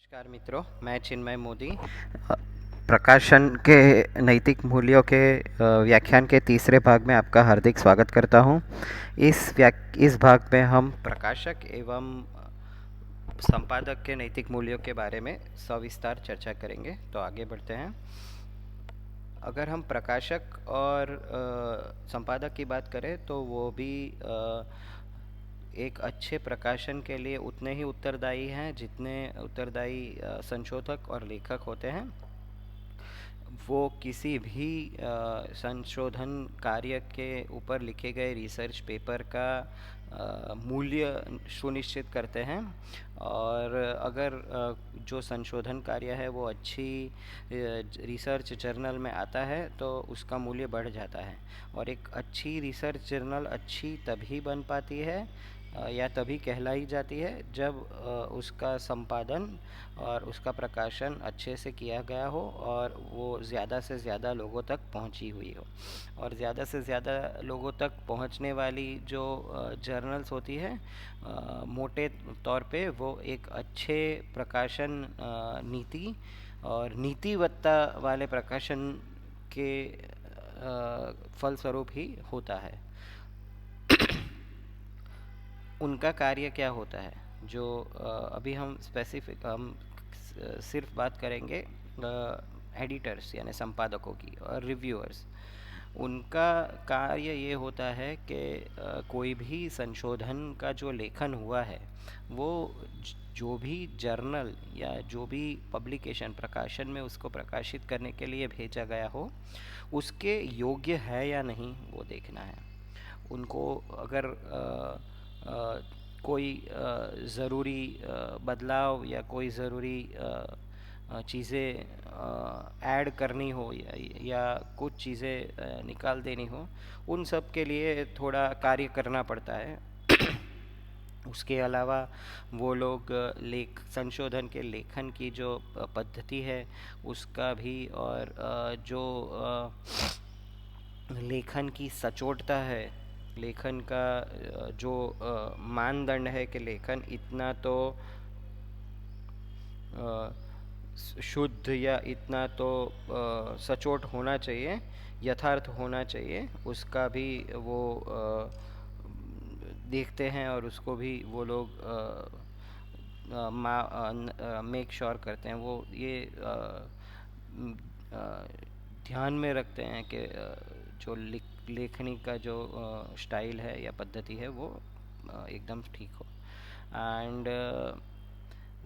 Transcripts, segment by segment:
नमस्कार मित्रों, मैं चिन्मय मोदी प्रकाशन के नैतिक मूल्यों के व्याख्यान के तीसरे भाग में आपका हार्दिक स्वागत करता हूं। इस भाग में हम प्रकाशक एवं संपादक के नैतिक मूल्यों के बारे में सविस्तार चर्चा करेंगे। तो आगे बढ़ते हैं। अगर हम प्रकाशक और संपादक की बात करें तो वो भी एक अच्छे प्रकाशन के लिए उतने ही उत्तरदायी हैं जितने उत्तरदायी संशोधक और लेखक होते हैं। वो किसी भी संशोधन कार्य के ऊपर लिखे गए रिसर्च पेपर का मूल्य सुनिश्चित करते हैं, और अगर जो संशोधन कार्य है वो अच्छी रिसर्च जर्नल में आता है तो उसका मूल्य बढ़ जाता है। और एक अच्छी रिसर्च जर्नल अच्छी तभी बन पाती है या तभी कहलाई जाती है जब उसका संपादन और उसका प्रकाशन अच्छे से किया गया हो और वो ज़्यादा से ज़्यादा लोगों तक पहुंची हुई हो। और ज़्यादा से ज़्यादा लोगों तक पहुंचने वाली जो जर्नल्स होती है, मोटे तौर पे वो एक अच्छे प्रकाशन नीति और नीतिवत्ता वाले प्रकाशन के फलस्वरूप ही होता है। उनका कार्य क्या होता है, जो अभी हम सिर्फ बात करेंगे एडिटर्स यानी संपादकों की और रिव्यूअर्स। उनका कार्य ये होता है कि कोई भी संशोधन का जो लेखन हुआ है वो जो भी जर्नल या जो भी पब्लिकेशन प्रकाशन में उसको प्रकाशित करने के लिए भेजा गया हो उसके योग्य है या नहीं वो देखना है। उनको अगर कोई ज़रूरी बदलाव या कोई ज़रूरी चीज़ें ऐड करनी हो या कुछ चीज़ें निकाल देनी हो, उन सब के लिए थोड़ा कार्य करना पड़ता है। उसके अलावा वो लोग संशोधन के लेखन की जो पद्धति है उसका भी, और जो लेखन की सचोटता है, लेखन का जो मानदंड है कि लेखन इतना तो शुद्ध या इतना तो सचोट होना चाहिए, यथार्थ होना चाहिए, उसका भी वो देखते हैं और उसको भी वो लोग मेक श्योर करते हैं। वो ये ध्यान में रखते हैं कि जो लेखनी का जो स्टाइल है या पद्धति है वो एकदम ठीक हो। एंड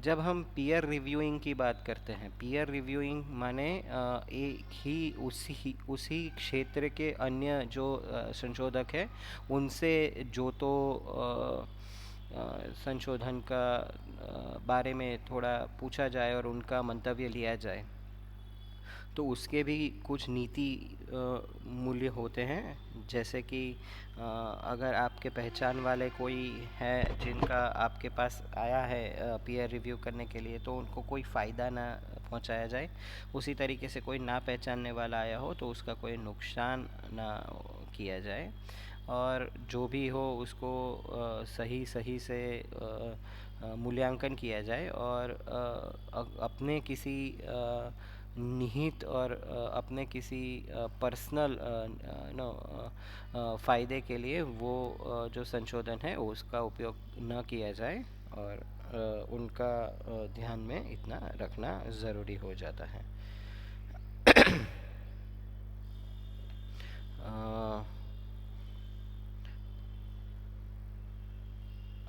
जब हम पीयर रिव्यूइंग की बात करते हैं, पीयर रिव्यूइंग माने एक ही उसी क्षेत्र के अन्य जो संशोधक है उनसे जो तो संशोधन का बारे में थोड़ा पूछा जाए और उनका मंतव्य लिया जाए। तो उसके भी कुछ नीति मूल्य होते हैं, जैसे कि अगर आपके पहचान वाले कोई है जिनका आपके पास आया है पीयर रिव्यू करने के लिए, तो उनको कोई फ़ायदा ना पहुंचाया जाए। उसी तरीके से कोई ना पहचानने वाला आया हो तो उसका कोई नुकसान ना किया जाए, और जो भी हो उसको सही सही से मूल्यांकन किया जाए, और अपने किसी निहित और अपने किसी पर्सनल फ़ायदे के लिए वो जो संशोधन है उसका उपयोग न किया जाए, और उनका ध्यान में इतना रखना ज़रूरी हो जाता है।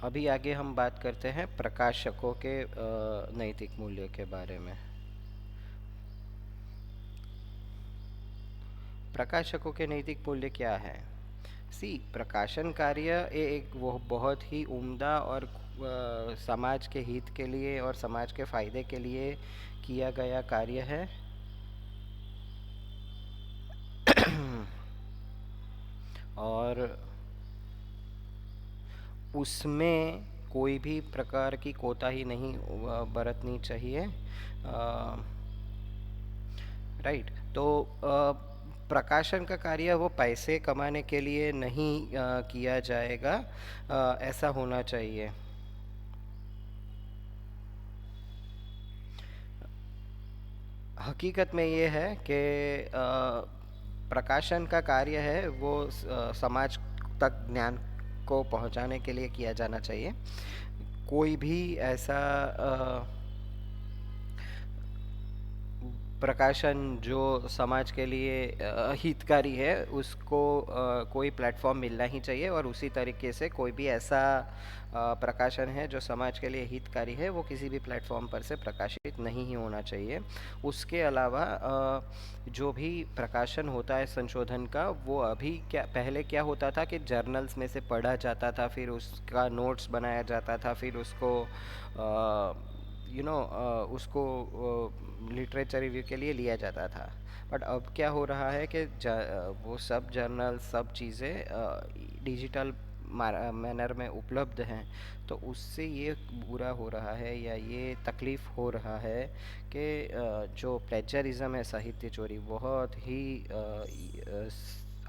अभी आगे हम बात करते हैं प्रकाशकों के नैतिक मूल्यों के बारे में। प्रकाशकों के नैतिक मूल्य क्या है? प्रकाशन कार्य एक वो बहुत ही उम्दा और समाज के हित के लिए और समाज के फायदे के लिए किया गया कार्य है। और उसमें कोई भी प्रकार की कोताही नहीं बरतनी चाहिए। राइट। तो प्रकाशन का कार्य वो पैसे कमाने के लिए नहीं किया जाएगा, ऐसा होना चाहिए। हकीकत में ये है कि प्रकाशन का कार्य है वो समाज तक ज्ञान को पहुंचाने के लिए किया जाना चाहिए। कोई भी ऐसा प्रकाशन जो समाज के लिए हितकारी है उसको कोई प्लेटफॉर्म मिलना ही चाहिए, और उसी तरीके से कोई भी ऐसा प्रकाशन है जो समाज के लिए हितकारी है वो किसी भी प्लेटफॉर्म पर से प्रकाशित नहीं ही होना चाहिए। उसके अलावा जो भी प्रकाशन होता है संशोधन का, वो अभी क्या पहले क्या होता था कि जर्नल्स में से पढ़ा जाता था, फिर उसका नोट्स बनाया जाता था, फिर उसको उसको लिटरेचर रिव्यू के लिए लिया जाता था। बट अब क्या हो रहा है कि वो सब जर्नल सब चीज़ें डिजिटल मैनर में उपलब्ध हैं। तो उससे ये बुरा हो रहा है या ये तकलीफ़ हो रहा है कि जो प्लेजरिज्म है, साहित्य चोरी, बहुत ही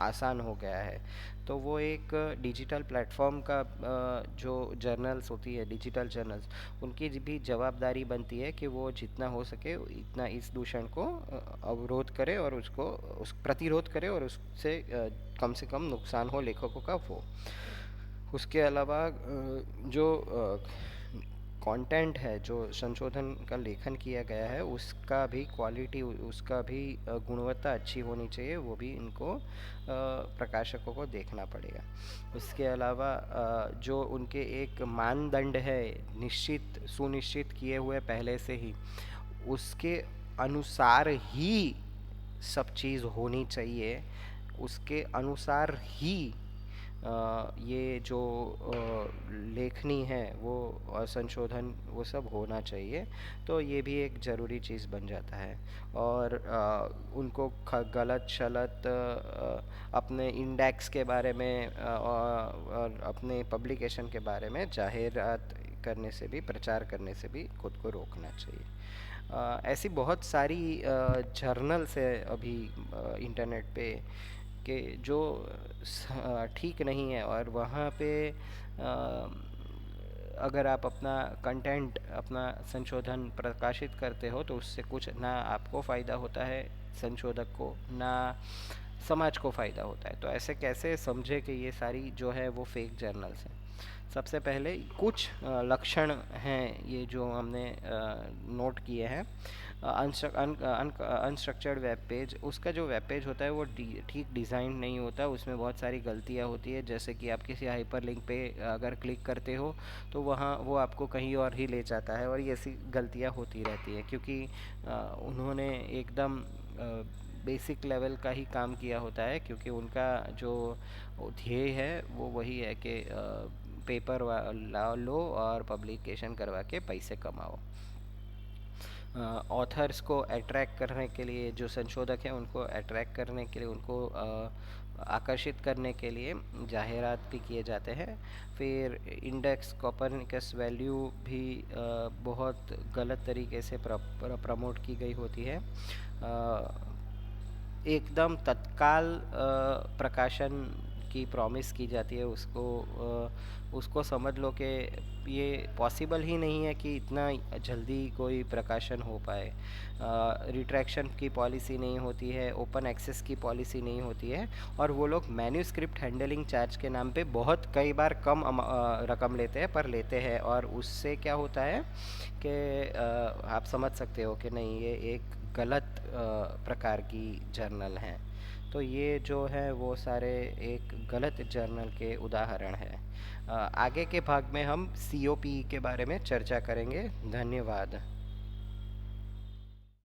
आसान हो गया है। तो वो एक डिजिटल प्लेटफॉर्म का जो जर्नल्स होती है, डिजिटल जर्नल्स, उनकी भी जवाबदारी बनती है कि वो जितना हो सके इतना इस दूषण को अवरोध करे और उसको उस प्रतिरोध करे, और उससे कम से कम नुकसान हो लेखकों का वो। उसके अलावा जो कंटेंट है, जो संशोधन का लेखन किया गया है, उसका भी क्वालिटी, उसका भी गुणवत्ता अच्छी होनी चाहिए, वो भी इनको प्रकाशकों को देखना पड़ेगा। उसके अलावा जो उनके एक मानदंड है निश्चित सुनिश्चित किए हुए पहले से ही, उसके अनुसार ही सब चीज़ होनी चाहिए। उसके अनुसार ही ये जो लेखनी है वो संशोधन वो सब होना चाहिए। तो ये भी एक ज़रूरी चीज़ बन जाता है। और उनको गलत शलत अपने इंडेक्स के बारे में और अपने पब्लिकेशन के बारे में जाहिरात करने से भी, प्रचार करने से भी खुद को रोकना चाहिए। ऐसी बहुत सारी जर्नल्स है अभी इंटरनेट पे कि जो ठीक नहीं है, और वहाँ पे अगर आप अपना कंटेंट, अपना संशोधन प्रकाशित करते हो तो उससे कुछ ना आपको फ़ायदा होता है संशोधक को, ना समाज को फ़ायदा होता है। तो ऐसे कैसे समझे कि ये सारी जो है वो फेक जर्नल्स हैं? सबसे पहले कुछ लक्षण हैं ये जो हमने नोट किए हैं। अनस्ट्रक्चर्ड वेब पेज, उसका जो वेब पेज होता है वो ठीक डिज़ाइन नहीं होता, उसमें बहुत सारी गलतियाँ होती है। जैसे कि आप किसी हाइपर लिंक पे अगर क्लिक करते हो तो वहाँ वो आपको कहीं और ही ले जाता है, और ये ऐसी गलतियाँ होती रहती है क्योंकि उन्होंने एकदम बेसिक लेवल का ही काम किया होता है, क्योंकि उनका जो ध्येय है वो वही है कि पेपर लो और पब्लिकेशन करवा के पैसे कमाओ। ऑथर्स को अट्रैक्ट करने के लिए, जो संशोधक हैं उनको अट्रैक्ट करने के लिए, उनको आकर्षित करने के लिए जाहिरात भी किए जाते हैं। फिर इंडेक्स कोपरनिकस वैल्यू भी बहुत गलत तरीके से प्रमोट की गई होती है। एकदम तत्काल प्रकाशन की प्रॉमिस की जाती है, उसको समझ लो कि ये पॉसिबल ही नहीं है कि इतना जल्दी कोई प्रकाशन हो पाए। रिट्रैक्शन की पॉलिसी नहीं होती है, ओपन एक्सेस की पॉलिसी नहीं होती है, और वो लोग मैन्यूस्क्रिप्ट हैंडलिंग चार्ज के नाम पे बहुत कई बार कम रकम लेते हैं, पर लेते हैं। और उससे क्या होता है कि आप समझ सकते हो कि नहीं, ये एक गलत प्रकार की जर्नल हैं। तो ये जो है वो सारे एक गलत जर्नल के उदाहरण हैं। आगे के भाग में हम COP के बारे में चर्चा करेंगे। धन्यवाद।